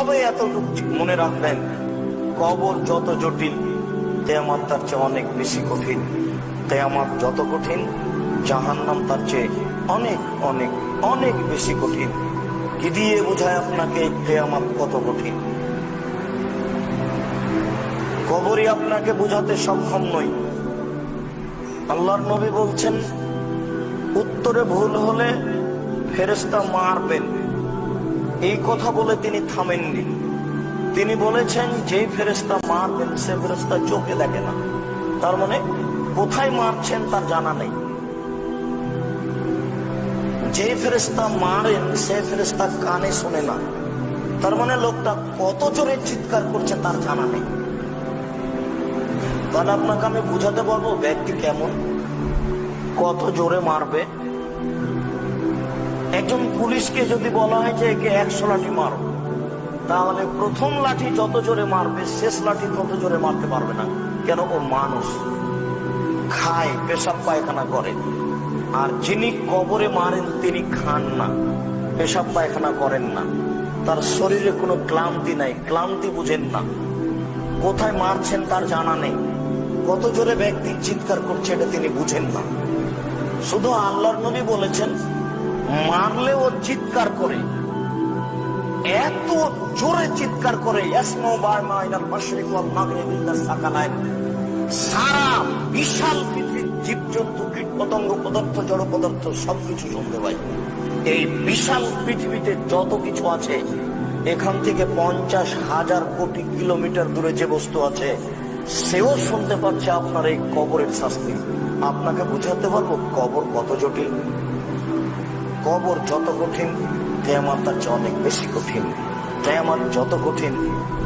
তবে এতটুকু মনে রাখবেন, কবর যত জটিল কিয়ামত তার চেয়ে অনেক বেশি কঠিন। কিয়ামত যত কঠিন জাহান্নাম তার চেয়ে অনেক অনেক অনেক বেশি কঠিন। কি দিয়ে বোঝায় আপনাকে কিয়ামত কত কঠিন? কবরই আপনাকে বোঝাতে সক্ষম নই। আল্লাহর নবী বলছেন, উত্তরে ভুল হলে ফেরেশতা মারবেন। এই কথা বলে তিনি থামেননি। তিনি বলেছেন, যেই ফেরেশতা মারবেন সে ফেরেশতা চোখে দেখে না। তার মানে কোথায় মারছেন তার জানা নেই। যে ফেরেশতা মারেন সে ফেরেশতা কানে শোনে না। তার মানে লোকটা কত জোরে চিৎকার করছে তার জানা নেই। তাহলে আপনাকে আমি বুঝাতে পারবো ব্যক্তি কেমন, কত জোরে মারবে। একজন পুলিশকে যদি বলা হয় যে একে 100 লাঠি মারো, তাহলে প্রথম লাঠি যত জোরে মারবে শেষ লাঠি তত জোরে মারতে পারবে না। কেন? ও মানুষ, খায়, পেশাব পায়খানা করে। আর যিনি কবরে মারেন তিনি খান না, পেশাব পায়খানা করেন না, তার শরীরে কোনো ক্লান্তি নাই, ক্লান্তি বুঝেন না। কোথায় মারছেন তার জানা নেই, কত জোরে ব্যক্তি চিৎকার করছে এটা তিনি বুঝেন না। শুধু আল্লাহর নবী বলেছেন, মারলে ও চিৎকার করে, এত জোরে চিৎকার করে, সারা বিশাল পৃথিবীর জীবজন্তু, কীট পতঙ্গ, পদার্থ, জড় পদার্থ সবকিছু শুনতে পাই। এই বিশাল পৃথিবীতে যত কিছু আছে, এখান থেকে 50,000 কোটি কিলোমিটার দূরে যে বস্তু আছে সেও শুনতে পাচ্ছে আপনার এই কবরের শাস্তি। আপনাকে বুঝাতে পারবো কবর কত জটিল। কবর যত কঠিন কিয়ামত তার চেয়ে অনেক বেশি কঠিন। কিয়ামত যত কঠিন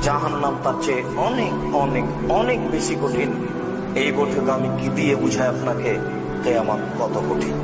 জাহান্নাম তার চেয়ে অনেক অনেক অনেক বেশি কঠিন। এই বৈঠকে আমি কি দিয়ে বুঝাই আপনাকে কিয়ামত কত কঠিন?